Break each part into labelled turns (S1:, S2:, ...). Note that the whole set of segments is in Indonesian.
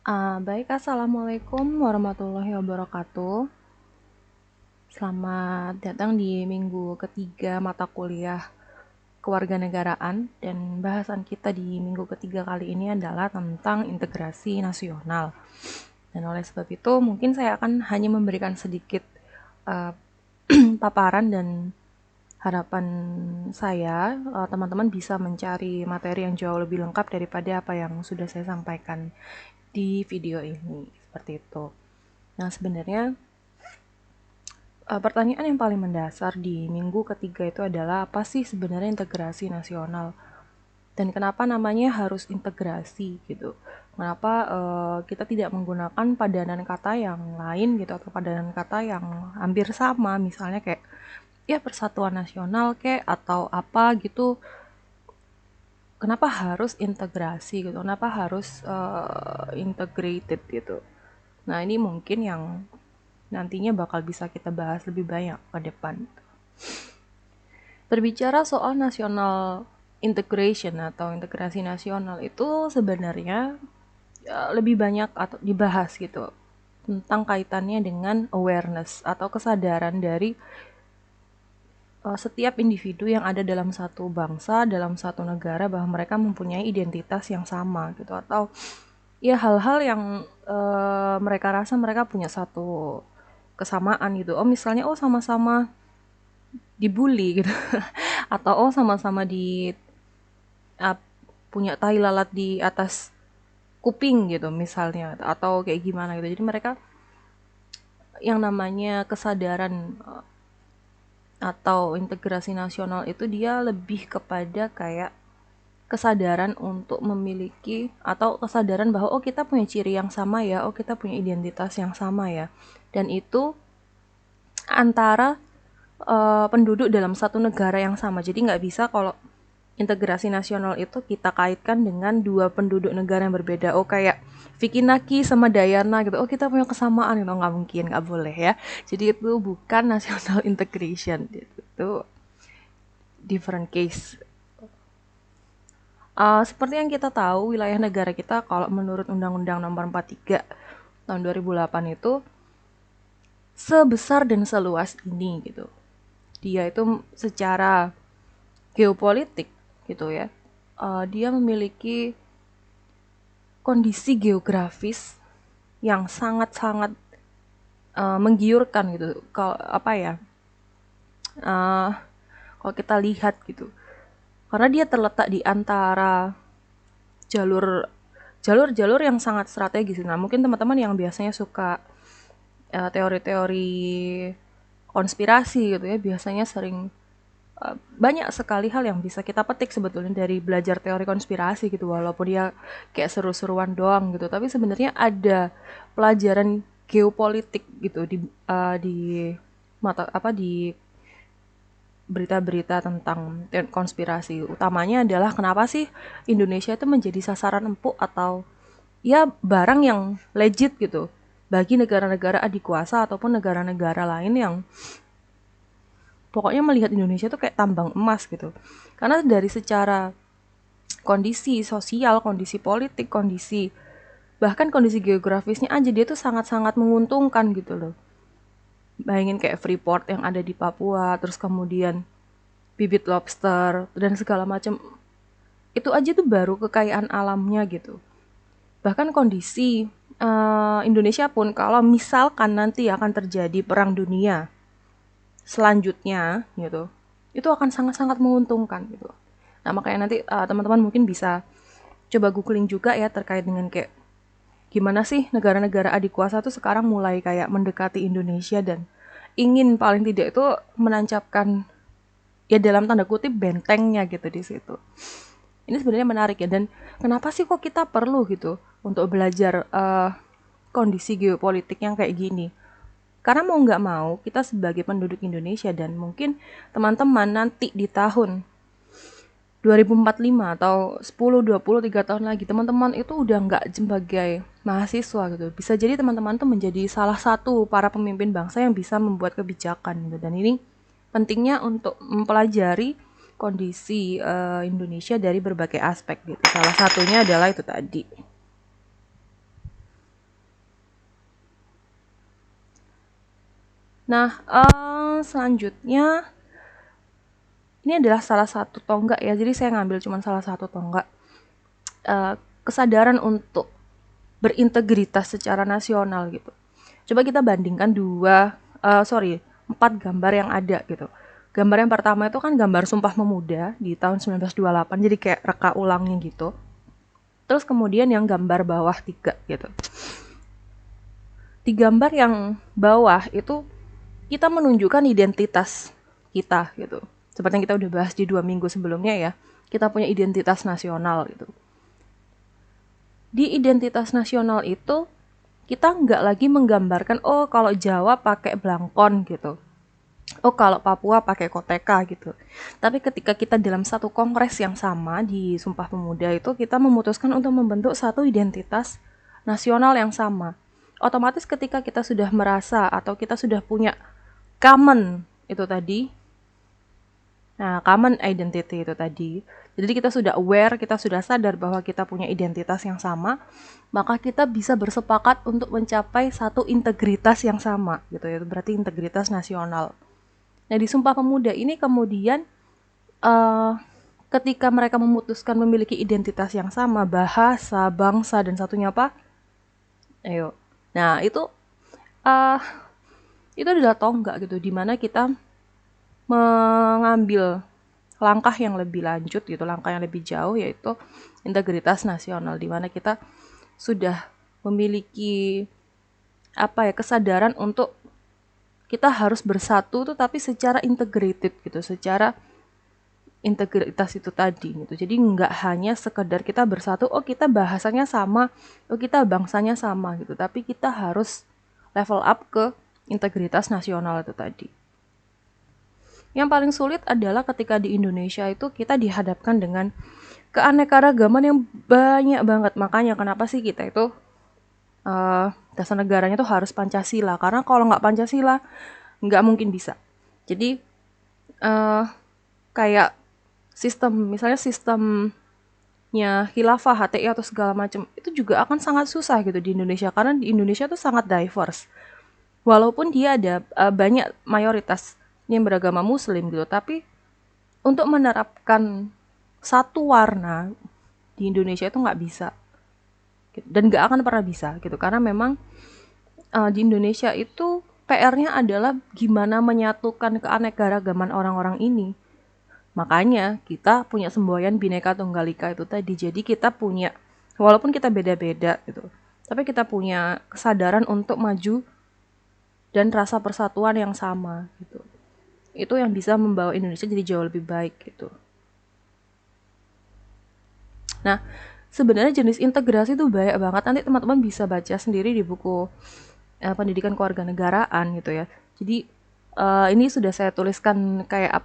S1: Baik, Assalamualaikum warahmatullahi wabarakatuh. Selamat datang di minggu ketiga mata kuliah kewarganegaraan, dan bahasan kita di minggu ketiga kali ini adalah tentang integrasi nasional. Dan oleh sebab itu, mungkin saya akan hanya memberikan sedikit uh, paparan, dan harapan saya teman-teman bisa mencari materi yang jauh lebih lengkap daripada apa yang sudah saya sampaikan di video ini, seperti itu. Nah, sebenarnya pertanyaan yang paling mendasar di minggu ketiga itu adalah apa sih sebenarnya integrasi nasional, dan kenapa namanya harus integrasi gitu. Kenapa kita tidak menggunakan padanan kata yang lain gitu, atau padanan kata yang hampir sama, misalnya kayak ya persatuan nasional kayak atau apa gitu. Kenapa harus integrasi gitu? Kenapa harus integrated gitu? Nah, ini mungkin yang nantinya bakal bisa kita bahas lebih banyak ke depan. Berbicara soal national integration atau integrasi nasional itu sebenarnya lebih banyak atau dibahas gitu tentang kaitannya dengan awareness atau kesadaran dari setiap individu yang ada dalam satu bangsa, dalam satu negara, bahwa mereka mempunyai identitas yang sama gitu, atau ya hal-hal yang mereka rasa mereka punya satu kesamaan gitu. Oh, misalnya sama-sama dibully gitu atau sama-sama di uh, punya tai lalat di atas kuping gitu misalnya, atau kayak gimana gitu. Jadi mereka yang namanya kesadaran atau integrasi nasional itu dia lebih kepada kayak kesadaran untuk memiliki, atau kesadaran bahwa oh kita punya ciri yang sama ya, oh kita punya identitas yang sama ya, dan itu antara penduduk dalam satu negara yang sama. Jadi nggak bisa kalau integrasi nasional itu kita kaitkan dengan dua penduduk negara yang berbeda. Oh, kayak Vicky Naki sama Dayana gitu. Oh, kita punya kesamaan gitu. Nggak mungkin, nggak boleh ya. Jadi itu bukan national integration. Itu different case. Seperti yang kita tahu, wilayah negara kita kalau menurut Undang-Undang Nomor 43 tahun 2008 itu sebesar dan seluas ini gitu. Dia itu secara geopolitik gitu ya. Dia memiliki kondisi geografis yang sangat-sangat menggiurkan gitu. Kalau apa ya? Uh, Kalau kita lihat gitu. Karena dia terletak di antara jalur jalur-jalur yang sangat strategis. Nah, mungkin teman-teman yang biasanya suka teori-teori konspirasi gitu ya, biasanya sering banyak sekali hal yang bisa kita petik sebetulnya dari belajar teori konspirasi gitu, walaupun dia kayak seru-seruan doang gitu, tapi sebenarnya ada pelajaran geopolitik gitu di mata apa di berita-berita tentang konspirasi. Utamanya adalah kenapa sih Indonesia itu menjadi sasaran empuk atau ya barang yang legit gitu bagi negara-negara adikuasa ataupun negara-negara lain yang pokoknya melihat Indonesia tuh kayak tambang emas gitu. Karena dari secara kondisi sosial, kondisi politik, kondisi bahkan kondisi geografisnya aja dia tuh sangat-sangat menguntungkan gitu loh. Bayangin kayak Freeport yang ada di Papua, terus kemudian bibit lobster dan segala macam. Itu aja tuh baru kekayaan alamnya gitu. Bahkan kondisi Indonesia pun kalau misalkan nanti akan terjadi perang dunia selanjutnya gitu, itu akan sangat-sangat menguntungkan gitu. Nah, makanya nanti teman-teman mungkin bisa coba googling juga ya terkait dengan kayak gimana sih negara-negara adikuasa tuh sekarang mulai kayak mendekati Indonesia dan ingin paling tidak itu menancapkan ya dalam tanda kutip bentengnya gitu di situ. Ini sebenarnya menarik ya, dan kenapa sih kok kita perlu gitu untuk belajar kondisi geopolitik yang kayak gini? Karena mau nggak mau kita sebagai penduduk Indonesia, dan mungkin teman-teman nanti di tahun 2045 atau 10, 20, 3 tahun lagi teman-teman itu udah nggak sebagai mahasiswa gitu. Bisa jadi teman-teman tuh menjadi salah satu para pemimpin bangsa yang bisa membuat kebijakan gitu. Dan ini pentingnya untuk mempelajari kondisi Indonesia dari berbagai aspek gitu. Salah satunya adalah itu tadi. Nah, selanjutnya ini adalah salah satu tonggak ya. Jadi saya ngambil cuma salah satu tonggak. Kesadaran untuk berintegritas secara nasional gitu. Coba kita bandingkan empat gambar yang ada gitu. Gambar yang pertama itu kan gambar Sumpah Pemuda di tahun 1928, jadi kayak reka ulangnya gitu. Terus kemudian yang gambar bawah 3 gitu. Di gambar yang bawah itu kita menunjukkan identitas kita gitu. Seperti yang kita udah bahas di 2 minggu sebelumnya ya. Kita punya identitas nasional gitu. Di identitas nasional itu kita nggak lagi menggambarkan oh kalau Jawa pakai blangkon gitu, oh kalau Papua pakai koteka gitu. Tapi ketika kita dalam satu kongres yang sama di Sumpah Pemuda itu kita memutuskan untuk membentuk satu identitas nasional yang sama. Otomatis ketika kita sudah merasa atau kita sudah punya common itu tadi, nah, common identity itu tadi. Jadi kita sudah aware, kita sudah sadar bahwa kita punya identitas yang sama, maka kita bisa bersepakat untuk mencapai satu integritas yang sama gitu ya. Berarti integritas nasional. Nah, di Sumpah Pemuda ini kemudian uh, ketika mereka memutuskan memiliki identitas yang sama, bahasa, bangsa, dan satunya apa? Ayo. Nah, uh, itu adalah tonggak gitu, dimana kita mengambil langkah yang lebih lanjut gitu, langkah yang lebih jauh, yaitu integritas nasional, di mana kita sudah memiliki kesadaran untuk kita harus bersatu tuh tapi secara integrated gitu, secara integritas itu tadi gitu. Jadi nggak hanya sekedar kita bersatu, oh kita bahasanya sama, oh kita bangsanya sama gitu, tapi kita harus level up ke integritas nasional itu tadi. Yang paling sulit adalah ketika di Indonesia itu kita dihadapkan dengan keanekaragaman yang banyak banget. Makanya kenapa sih kita itu dasar negaranya tuh harus Pancasila. Karena kalau nggak Pancasila, nggak mungkin bisa. Jadi kayak misalnya sistemnya khilafah, HTI atau segala macam, itu juga akan sangat susah gitu di Indonesia. Karena di Indonesia tuh sangat diverse. Walaupun dia ada banyak mayoritas yang beragama Muslim gitu, tapi untuk menerapkan satu warna di Indonesia itu nggak bisa gitu. Dan nggak akan pernah bisa gitu, karena memang di Indonesia itu PR-nya adalah gimana menyatukan keanekaragaman orang-orang ini. Makanya kita punya semboyan Bhinneka Tunggal Ika itu tadi. Jadi kita punya, walaupun kita beda-beda gitu, tapi kita punya kesadaran untuk maju dan rasa persatuan yang sama gitu. Itu yang bisa membawa Indonesia jadi jauh lebih baik gitu. Nah, sebenarnya jenis integrasi itu banyak banget. Nanti teman-teman bisa baca sendiri di buku pendidikan kewarganegaraan gitu ya. Jadi ini sudah saya tuliskan kayak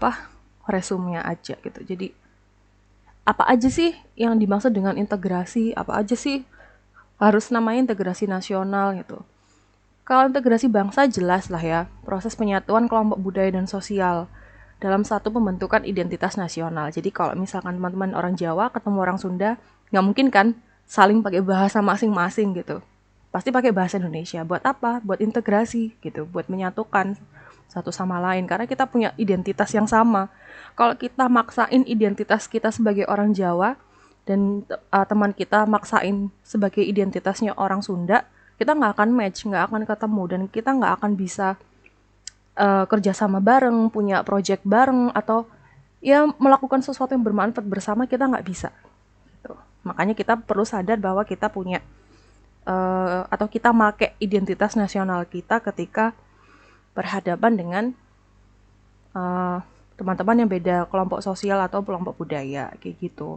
S1: resumenya aja gitu. Jadi apa aja sih yang dimaksud dengan integrasi? Apa aja sih harus namanya integrasi nasional gitu? Kalau integrasi bangsa jelas lah ya, proses penyatuan kelompok budaya dan sosial dalam satu pembentukan identitas nasional. Jadi kalau misalkan teman-teman orang Jawa ketemu orang Sunda, nggak mungkin kan saling pakai bahasa masing-masing gitu. Pasti pakai bahasa Indonesia. Buat apa? Buat integrasi gitu, buat menyatukan satu sama lain. Karena kita punya identitas yang sama. Kalau kita maksain identitas kita sebagai orang Jawa, dan teman kita maksain sebagai identitasnya orang Sunda, kita nggak akan match, nggak akan ketemu, dan kita nggak akan bisa kerjasama bareng, punya project bareng, atau ya melakukan sesuatu yang bermanfaat bersama, kita nggak bisa. Gitu. Makanya kita perlu sadar bahwa kita punya atau kita make identitas nasional kita ketika berhadapan dengan teman-teman yang beda kelompok sosial atau kelompok budaya kayak gitu.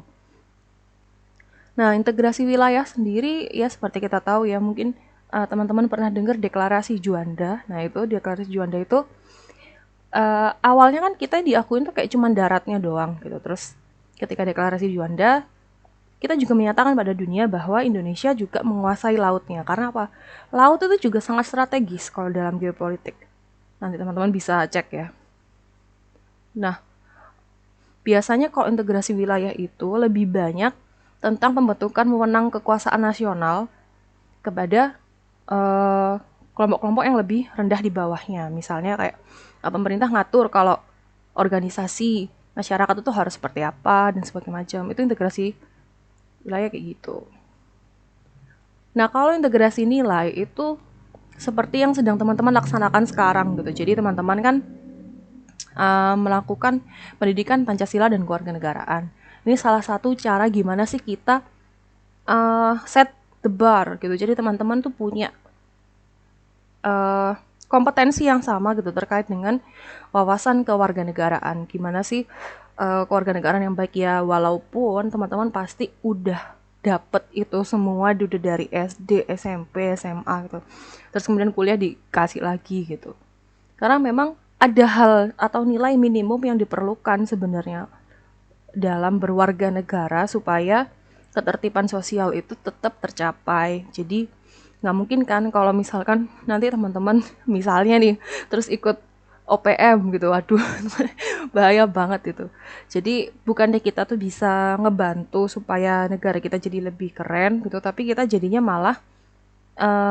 S1: Nah, integrasi wilayah sendiri ya seperti kita tahu ya, mungkin teman-teman pernah dengar deklarasi Juanda. Nah, itu deklarasi Juanda itu awalnya kan kita diakuin tuh kayak cuman daratnya doang gitu. Terus ketika deklarasi Juanda, kita juga menyatakan pada dunia bahwa Indonesia juga menguasai lautnya. Karena apa? Laut itu juga sangat strategis kalau dalam geopolitik. Nanti teman-teman bisa cek ya. Nah, biasanya kalau integrasi wilayah itu lebih banyak tentang pembentukan wewenang kekuasaan nasional kepada kelompok-kelompok yang lebih rendah di bawahnya. Misalnya kayak pemerintah ngatur kalau organisasi masyarakat itu harus seperti apa dan sebagainya macam. Itu integrasi wilayah kayak gitu. Nah, kalau integrasi nilai itu seperti yang sedang teman-teman laksanakan sekarang gitu. Jadi teman-teman kan melakukan pendidikan Pancasila dan kewarganegaraan. Ini salah satu cara gimana sih kita set the bar gitu. Jadi teman-teman tuh punya kompetensi yang sama gitu terkait dengan wawasan kewarganegaraan. Gimana sih kewarganegaraan yang baik ya, walaupun teman-teman pasti udah dapet itu semua udah dari SD, SMP, SMA gitu. Terus kemudian kuliah dikasih lagi gitu. Karena memang ada hal atau nilai minimum yang diperlukan sebenarnya dalam berwarga negara supaya ketertiban sosial itu tetap tercapai. Jadi nggak mungkin kan kalau misalkan nanti teman-teman misalnya nih terus ikut OPM gitu, waduh bahaya banget itu. Jadi bukannya kita tuh bisa ngebantu supaya negara kita jadi lebih keren gitu, tapi kita jadinya malah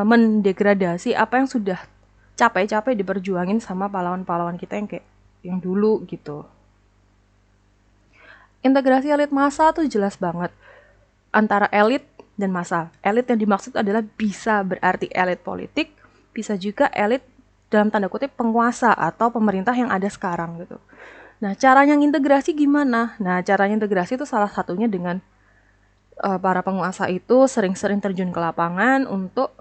S1: mendegradasi apa yang sudah capek-capek diperjuangin sama pahlawan-pahlawan kita yang kayak yang dulu gitu. Integrasi elit massa tuh jelas banget antara elit dan massa. Elit yang dimaksud adalah bisa berarti elit politik, bisa juga elit dalam tanda kutip penguasa atau pemerintah yang ada sekarang gitu. Nah, caranya integrasi gimana? Nah, caranya integrasi itu salah satunya dengan para penguasa itu sering-sering terjun ke lapangan untuk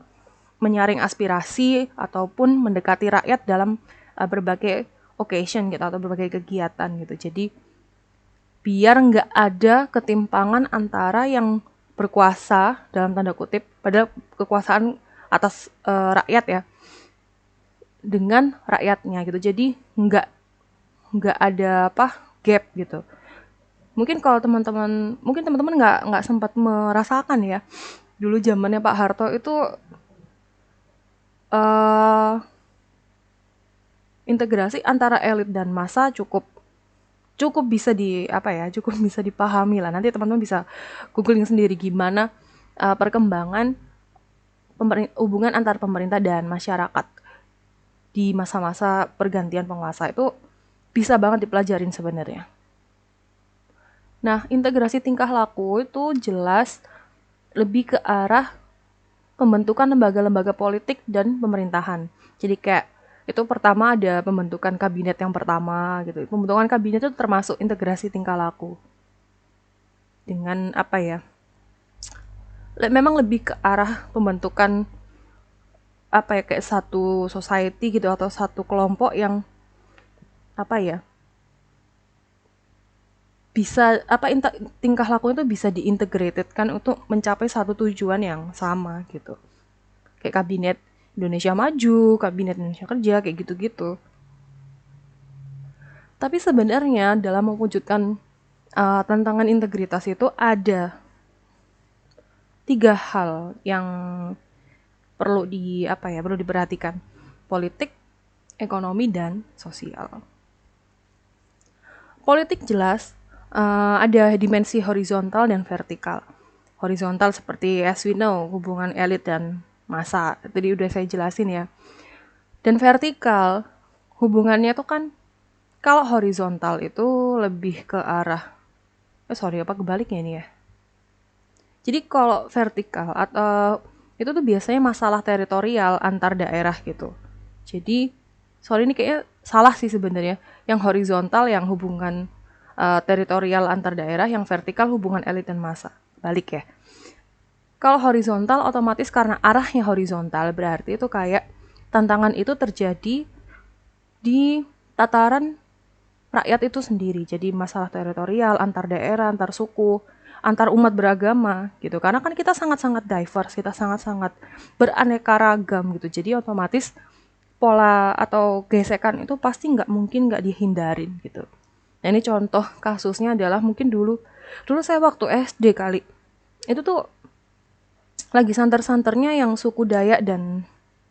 S1: menyaring aspirasi ataupun mendekati rakyat dalam berbagai occasion gitu atau berbagai kegiatan gitu. Jadi biar nggak ada ketimpangan antara yang berkuasa dalam tanda kutip pada kekuasaan atas rakyat ya dengan rakyatnya gitu. Jadi nggak ada gap gitu. Mungkin kalau teman-teman nggak sempat merasakan ya dulu zamannya Pak Harto itu integrasi antara elit dan massa cukup bisa cukup bisa dipahami lah. Nanti teman-teman bisa googling sendiri gimana perkembangan hubungan antar pemerintah dan masyarakat di masa-masa pergantian penguasa itu bisa banget dipelajarin sebenarnya. Nah, integrasi tingkah laku itu jelas lebih ke arah pembentukan lembaga-lembaga politik dan pemerintahan. Jadi kayak itu pertama ada pembentukan kabinet yang pertama gitu. Pembentukan kabinet itu termasuk integrasi tingkah laku. Dengan memang lebih ke arah pembentukan kayak satu society gitu atau satu kelompok yang bisa tingkah laku itu bisa diintegrated kan untuk mencapai satu tujuan yang sama gitu. Kayak kabinet Indonesia Maju, kabinet Indonesia Kerja, kayak gitu-gitu. Tapi sebenarnya dalam mewujudkan tantangan integritas itu ada 3 hal yang perlu diperhatikan: politik, ekonomi, dan sosial. Politik jelas ada dimensi horizontal dan vertikal. Horizontal seperti as we know, hubungan elit dan massa. Tadi udah saya jelasin ya. Dan vertikal, hubungannya tuh kan kalau horizontal itu lebih ke arah kebaliknya ini ya. Jadi kalau vertikal atau itu tuh biasanya masalah teritorial antar daerah gitu. Jadi ini kayaknya salah sih sebenarnya. Yang horizontal yang hubungan teritorial antar daerah, yang vertikal hubungan elit dan massa. Balik ya. Kalau horizontal otomatis karena arahnya horizontal berarti itu kayak tantangan itu terjadi di tataran rakyat itu sendiri. Jadi masalah teritorial antar daerah, antar suku, antar umat beragama gitu. Karena kan kita sangat-sangat diverse, kita sangat-sangat beraneka ragam gitu. Jadi otomatis pola atau gesekan itu pasti nggak dihindarin gitu. Nah, ini contoh kasusnya adalah mungkin dulu saya waktu SD kali. Itu tuh lagi santer-santernya yang suku Dayak dan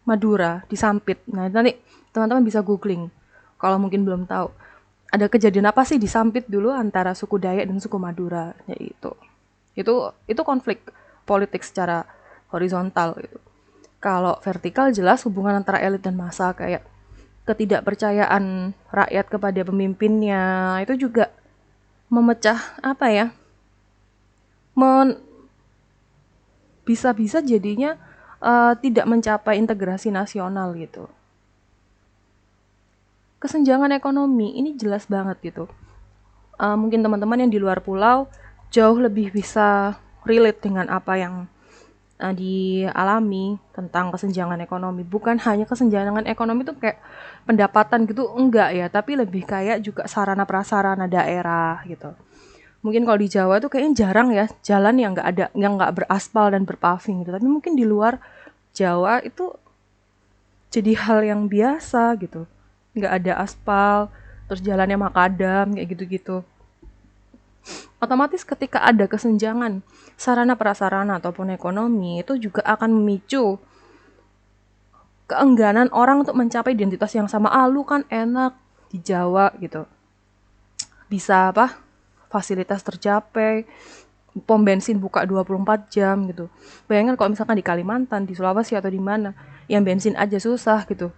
S1: Madura di Sampit. Nah, nanti teman-teman bisa googling kalau mungkin belum tahu. Ada kejadian apa sih di Sampit dulu antara suku Dayak dan suku Madura, yaitu. Itu konflik politik secara horizontal gitu. Kalau vertikal jelas hubungan antara elit dan massa, kayak ketidakpercayaan rakyat kepada pemimpinnya itu juga memecah apa ya, men- bisa-bisa jadinya tidak mencapai integrasi nasional gitu. Kesenjangan ekonomi ini jelas banget gitu. Mungkin teman-teman yang di luar pulau jauh lebih bisa relate dengan apa yang dialami tentang kesenjangan ekonomi. Bukan hanya kesenjangan ekonomi tuh kayak pendapatan gitu, enggak ya, tapi lebih kayak juga sarana prasarana daerah gitu. Mungkin kalau di Jawa tuh kayaknya jarang ya jalan yang nggak ada, yang nggak beraspal dan berpaving gitu. Tapi mungkin di luar Jawa itu jadi hal yang biasa gitu. Nggak ada aspal, terus jalannya makadam kayak gitu-gitu. Otomatis ketika ada kesenjangan sarana prasarana ataupun ekonomi itu juga akan memicu keengganan orang untuk mencapai identitas yang sama. Lu kan enak di Jawa gitu, bisa apa, fasilitas tercapai, pom bensin buka 24 jam gitu. Bayangkan kalau misalkan di Kalimantan, di Sulawesi atau di mana yang bensin aja susah gitu.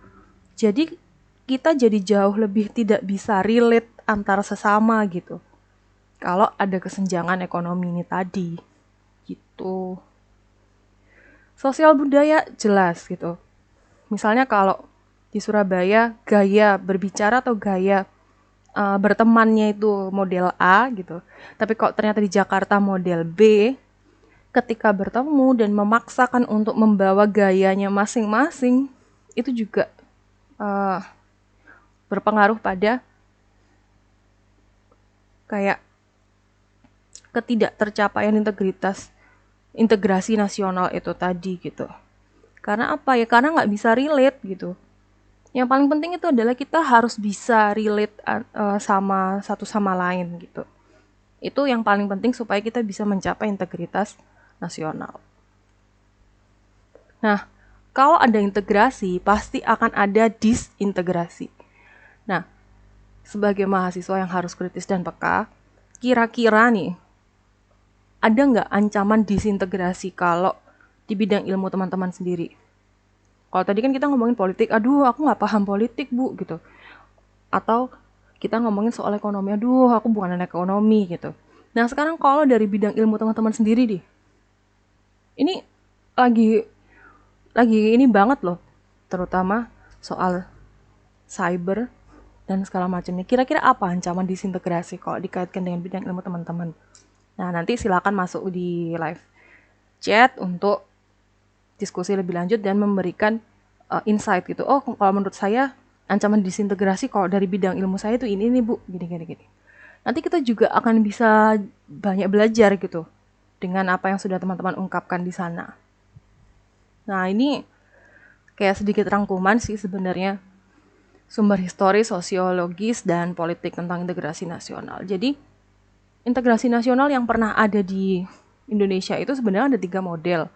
S1: Jadi kita jadi jauh lebih tidak bisa relate antara sesama gitu kalau ada kesenjangan ekonomi ini tadi gitu. Sosial budaya jelas gitu. Misalnya kalau di Surabaya gaya berbicara atau gaya bertemannya itu model A gitu. Tapi kalau ternyata di Jakarta model B, ketika bertemu dan memaksakan untuk membawa gayanya masing-masing, itu juga uh, berpengaruh pada kayak ketidaktercapaian integrasi nasional itu tadi gitu. Karena apa ya? Karena nggak bisa relate gitu. Yang paling penting itu adalah kita harus bisa relate sama satu sama lain gitu. Itu yang paling penting supaya kita bisa mencapai integritas nasional. Nah, kalau ada integrasi, pasti akan ada disintegrasi. Nah, sebagai mahasiswa yang harus kritis dan peka, kira-kira nih, ada nggak ancaman disintegrasi kalau di bidang ilmu teman-teman sendiri? Kalau tadi kan kita ngomongin politik, aduh aku nggak paham politik bu, gitu. Atau kita ngomongin soal ekonomi, aduh aku bukan anak ekonomi, gitu. Nah sekarang kalau dari bidang ilmu teman-teman sendiri nih, ini lagi ini banget loh, terutama soal cyber dan segala macamnya. Kira-kira apa ancaman disintegrasi kalau dikaitkan dengan bidang ilmu teman-teman? Nah, nanti silakan masuk di live chat untuk diskusi lebih lanjut dan memberikan insight gitu. Oh, kalau menurut saya ancaman disintegrasi kalau dari bidang ilmu saya itu ini nih, Bu. Gini. Nanti kita juga akan bisa banyak belajar gitu dengan apa yang sudah teman-teman ungkapkan di sana. Nah, ini kayak sedikit rangkuman sih sebenarnya sumber historis, sosiologis, dan politik tentang integrasi nasional. Jadi, integrasi nasional yang pernah ada di Indonesia itu sebenarnya ada 3 model.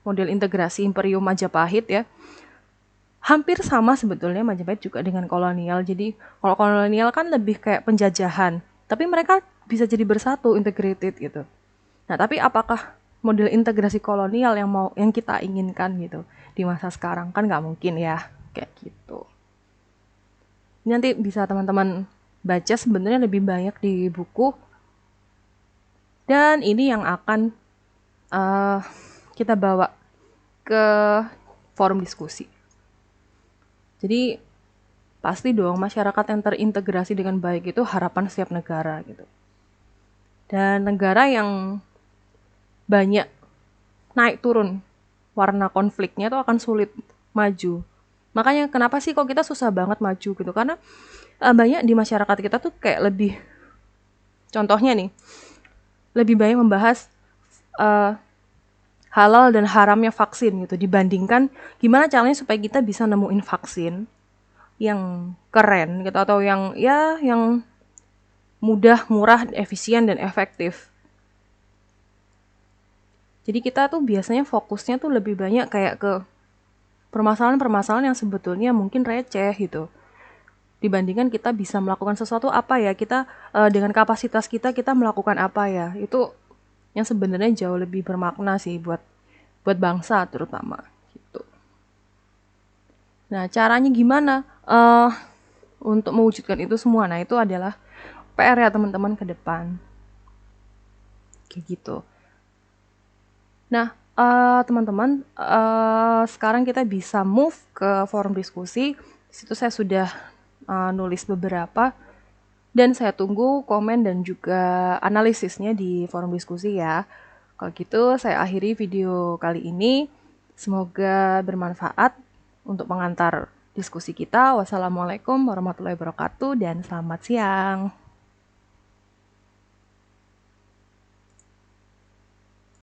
S1: Model integrasi Imperium Majapahit ya. Hampir sama sebetulnya Majapahit juga dengan kolonial. Jadi, kalau kolonial kan lebih kayak penjajahan. Tapi mereka bisa jadi bersatu, integrated gitu. Nah, tapi apakah model integrasi kolonial yang kita inginkan gitu di masa sekarang? Kan nggak mungkin ya, kayak gitu. Ini nanti bisa teman-teman baca sebenarnya lebih banyak di buku. Dan ini yang akan uh, kita bawa ke forum diskusi. Jadi pasti dong masyarakat yang terintegrasi dengan baik itu harapan setiap negara gitu. Dan negara yang banyak naik turun warna konfliknya itu akan sulit maju. Makanya kenapa sih kok kita susah banget maju gitu? Karena banyak di masyarakat kita tuh kayak lebih, contohnya nih, lebih banyak membahas uh, halal dan haramnya vaksin gitu dibandingkan gimana caranya supaya kita bisa nemuin vaksin yang keren gitu atau yang mudah, murah, efisien dan efektif. Jadi kita tuh biasanya fokusnya tuh lebih banyak kayak ke permasalahan-permasalahan yang sebetulnya mungkin receh gitu. Dibandingkan kita bisa melakukan sesuatu apa ya, kita dengan kapasitas kita melakukan apa ya. Itu yang sebenarnya jauh lebih bermakna sih buat bangsa terutama gitu. Nah, caranya gimana untuk mewujudkan itu semua? Nah, itu adalah PR ya teman-teman ke depan. Kayak gitu. Nah, teman-teman, sekarang kita bisa move ke forum diskusi. Di situ saya sudah nulis beberapa dan saya tunggu komen dan juga analisisnya di forum diskusi ya. Kalau gitu, saya akhiri video kali ini. Semoga bermanfaat untuk pengantar diskusi kita. Wassalamualaikum warahmatullahi wabarakatuh dan selamat siang.